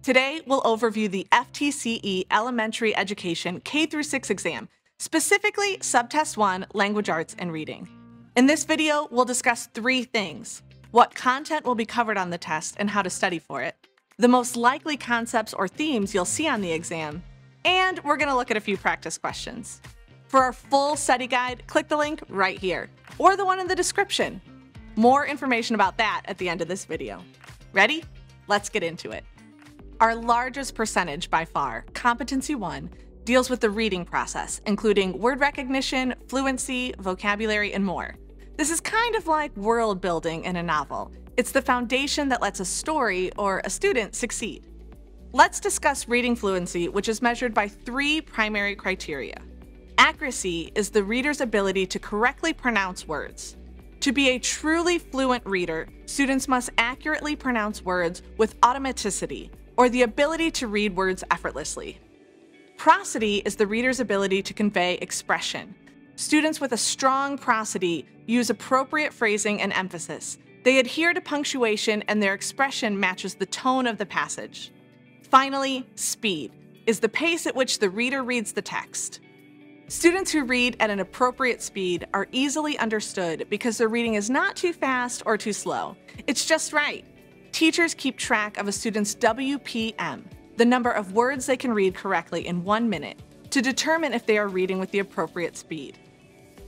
Today, we'll overview the FTCE Elementary Education K-6 exam, specifically Subtest 1, Language Arts and Reading. In this video, we'll discuss three things: what content will be covered on the test and how to study for it, the most likely concepts or themes you'll see on the exam, and we're going to look at a few practice questions. For our full study guide, click the link right here, or the one in the description. More information about that at the end of this video. Ready? Let's get into it. Our largest percentage by far, Competency I, deals with the reading process, including word recognition, fluency, vocabulary, and more. This is kind of like world building in a novel. It's the foundation that lets a story or a student succeed. Let's discuss reading fluency, which is measured by three primary criteria. Accuracy is the reader's ability to correctly pronounce words. To be a truly fluent reader, students must accurately pronounce words with automaticity, or the ability to read words effortlessly. Prosody is the reader's ability to convey expression. Students with a strong prosody use appropriate phrasing and emphasis. They adhere to punctuation and their expression matches the tone of the passage. Finally, speed is the pace at which the reader reads the text. Students who read at an appropriate speed are easily understood because their reading is not too fast or too slow. It's just right. Teachers keep track of a student's WPM, the number of words they can read correctly in 1 minute, to determine if they are reading with the appropriate speed.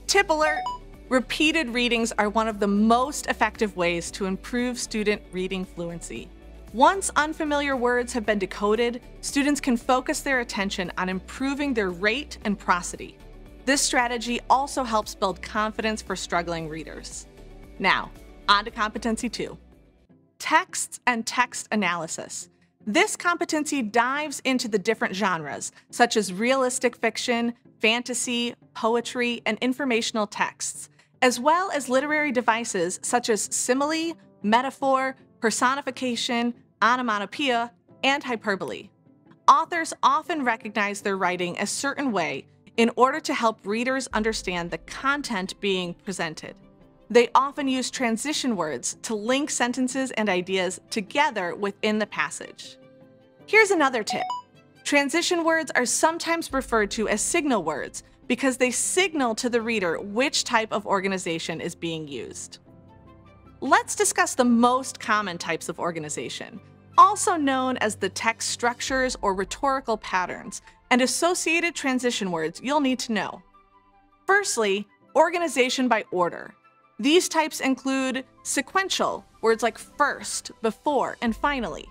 Tip alert! Repeated readings are one of the most effective ways to improve student reading fluency. Once unfamiliar words have been decoded, students can focus their attention on improving their rate and prosody. This strategy also helps build confidence for struggling readers. Now, on to Competency II. Texts and text analysis. This competency dives into the different genres, such as realistic fiction, fantasy, poetry, and informational texts, as well as literary devices such as simile, metaphor, personification, onomatopoeia, and hyperbole. Authors often recognize their writing a certain way in order to help readers understand the content being presented. They often use transition words to link sentences and ideas together within the passage. Here's another tip. Transition words are sometimes referred to as signal words because they signal to the reader which type of organization is being used. Let's discuss the most common types of organization, also known as the text structures or rhetorical patterns, and associated transition words you'll need to know. Firstly, organization by order. These types include sequential, words like first, before, and finally.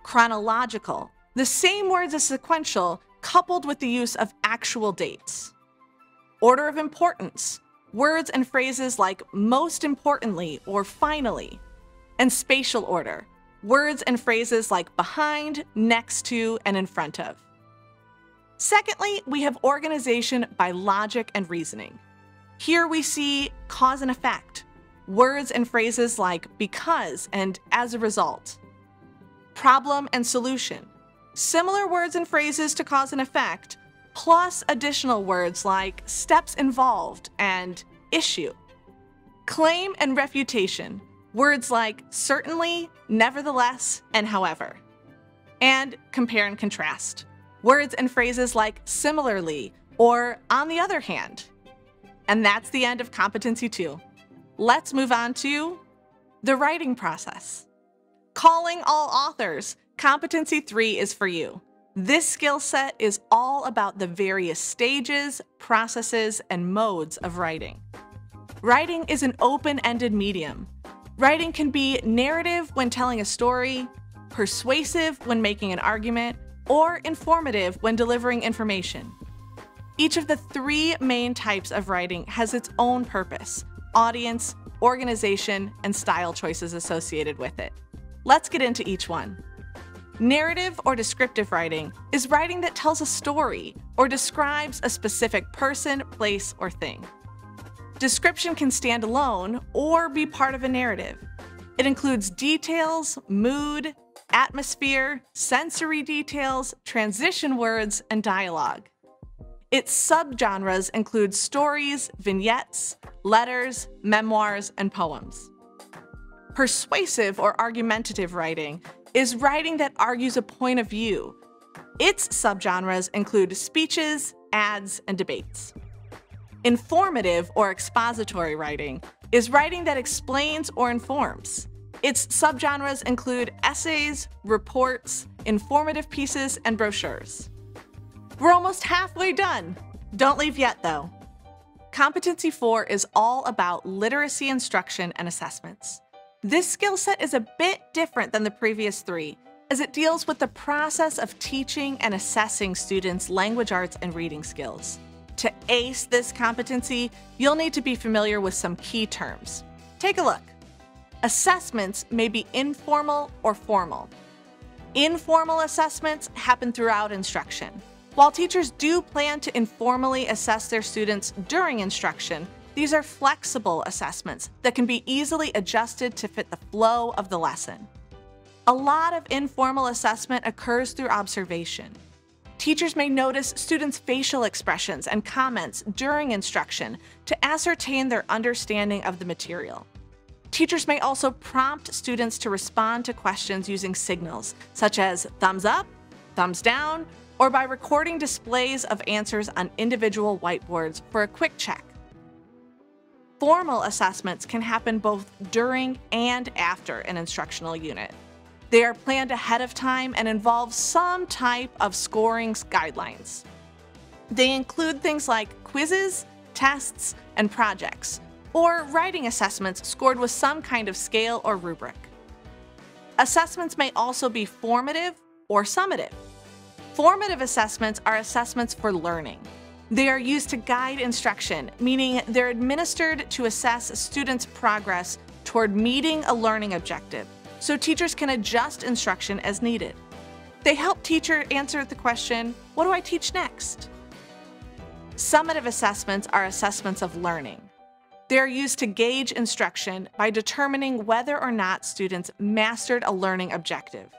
Chronological, the same words as sequential, coupled with the use of actual dates. Order of importance, words and phrases like most importantly or finally. And spatial order, words and phrases like behind, next to, and in front of. Secondly, we have organization by logic and reasoning. Here we see cause and effect, words and phrases like because and as a result. Problem and solution, similar words and phrases to cause and effect, plus additional words like steps involved and issue. Claim and refutation, words like certainly, nevertheless, and however. And compare and contrast, words and phrases like similarly or on the other hand. And that's the end of Competency II. Let's move on to the writing process. Calling all authors, Competency III is for you. This skill set is all about the various stages, processes, and modes of writing. Writing is an open-ended medium. Writing can be narrative when telling a story, persuasive when making an argument, or informative when delivering information. Each of the three main types of writing has its own purpose, audience, organization, and style choices associated with it. Let's get into each one. Narrative or descriptive writing is writing that tells a story or describes a specific person, place, or thing. Description can stand alone or be part of a narrative. It includes details, mood, atmosphere, sensory details, transition words, and dialogue. Its subgenres include stories, vignettes, letters, memoirs, and poems. Persuasive or argumentative writing is writing that argues a point of view. Its subgenres include speeches, ads, and debates. Informative or expository writing is writing that explains or informs. Its subgenres include essays, reports, informative pieces, and brochures. We're almost halfway done. Don't leave yet, though. Competency IV is all about literacy instruction and assessments. This skill set is a bit different than the previous three, as it deals with the process of teaching and assessing students' language arts and reading skills. To ace this competency, you'll need to be familiar with some key terms. Take a look. Assessments may be informal or formal. Informal assessments happen throughout instruction. While teachers do plan to informally assess their students during instruction, these are flexible assessments that can be easily adjusted to fit the flow of the lesson. A lot of informal assessment occurs through observation. Teachers may notice students' facial expressions and comments during instruction to ascertain their understanding of the material. Teachers may also prompt students to respond to questions using signals, such as thumbs up, thumbs down, or by recording displays of answers on individual whiteboards for a quick check. Formal assessments can happen both during and after an instructional unit. They are planned ahead of time and involve some type of scoring guidelines. They include things like quizzes, tests, and projects, or writing assessments scored with some kind of scale or rubric. Assessments may also be formative or summative. Formative assessments are assessments for learning. They are used to guide instruction, meaning they're administered to assess students' progress toward meeting a learning objective, so teachers can adjust instruction as needed. They help teacher answer the question, what do I teach next? Summative assessments are assessments of learning. They are used to gauge instruction by determining whether or not students mastered a learning objective.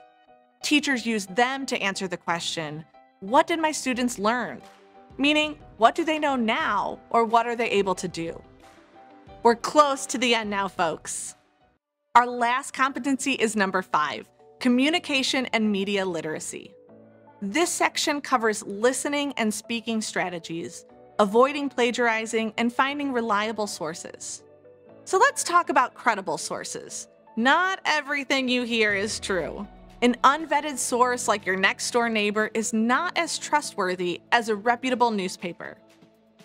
Teachers use them to answer the question, what did my students learn? Meaning, what do they know now, or what are they able to do? We're close to the end now, folks. Our last competency is number 5, communication and media literacy. This section covers listening and speaking strategies, avoiding plagiarizing, and finding reliable sources. So let's talk about credible sources. Not everything you hear is true. An unvetted source like your next-door neighbor is not as trustworthy as a reputable newspaper.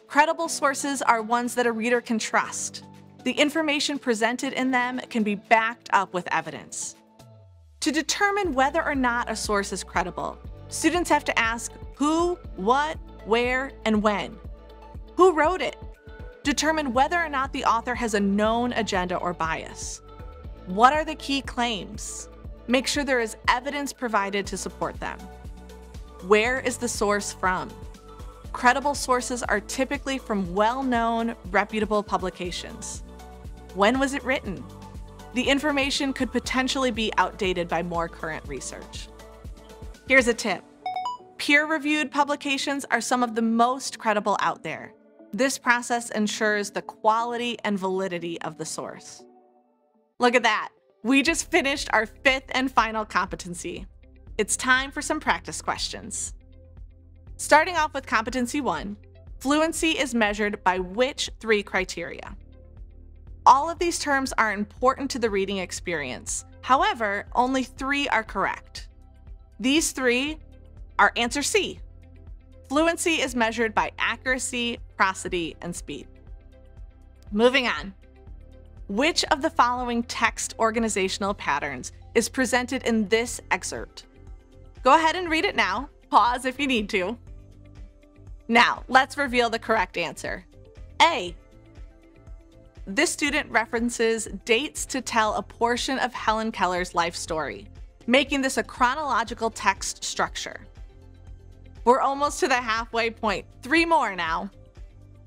Credible sources are ones that a reader can trust. The information presented in them can be backed up with evidence. To determine whether or not a source is credible, students have to ask who, what, where, and when. Who wrote it? Determine whether or not the author has a known agenda or bias. What are the key claims? Make sure there is evidence provided to support them. Where is the source from? Credible sources are typically from well-known, reputable publications. When was it written? The information could potentially be outdated by more current research. Here's a tip. Peer-reviewed publications are some of the most credible out there. This process ensures the quality and validity of the source. Look at that. We just finished our 5th and final competency. It's time for some practice questions. Starting off with Competency I, fluency is measured by which 3 criteria? All of these terms are important to the reading experience. However, only 3 are correct. These 3 are answer C. Fluency is measured by accuracy, prosody, and speed. Moving on. Which of the following text organizational patterns is presented in this excerpt? Go ahead and read it now. Pause if you need to. Now, let's reveal the correct answer. A. This student references dates to tell a portion of Helen Keller's life story, making this a chronological text structure. We're almost to the halfway point. 3 more now.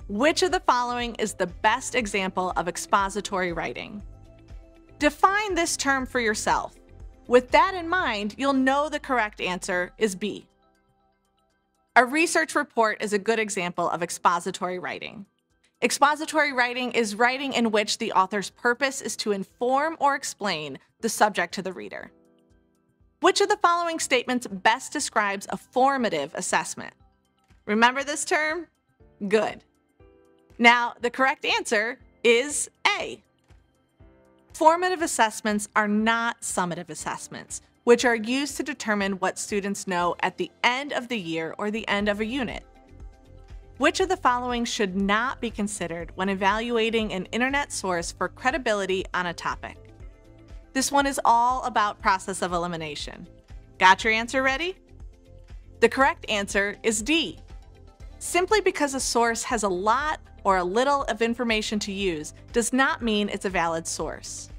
Which of the following is the best example of expository writing? Define this term for yourself. With that in mind, you'll know the correct answer is B. A research report is a good example of expository writing. Expository writing is writing in which the author's purpose is to inform or explain the subject to the reader. Which of the following statements best describes a formative assessment? Remember this term? Good. Now, the correct answer is A. Formative assessments are not summative assessments, which are used to determine what students know at the end of the year or the end of a unit. Which of the following should not be considered when evaluating an internet source for credibility on a topic? This one is all about process of elimination. Got your answer ready? The correct answer is D. Simply because a source has a lot or a little of information to use does not mean it's a valid source.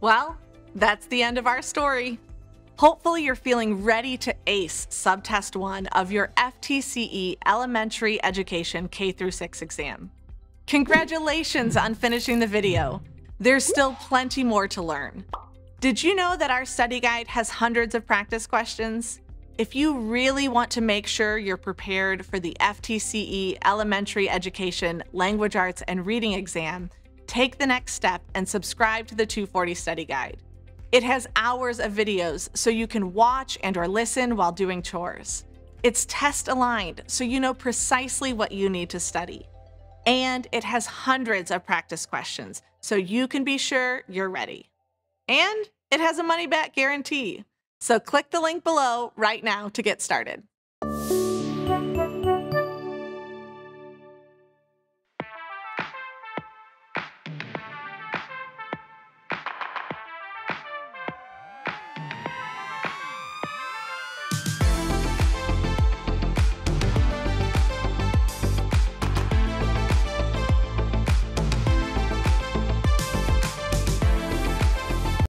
Well, that's the end of our story. Hopefully you're feeling ready to ace Subtest 1 of your FTCE Elementary Education K-6 exam. Congratulations on finishing the video. There's still plenty more to learn. Did you know that our study guide has hundreds of practice questions? If you really want to make sure you're prepared for the FTCE Elementary Education Language Arts and Reading exam, take the next step and subscribe to the 240 study guide. It has hours of videos so you can watch and/or listen while doing chores. It's test aligned so you know precisely what you need to study. And it has hundreds of practice questions so you can be sure you're ready. And it has a money-back guarantee. So click the link below right now to get started.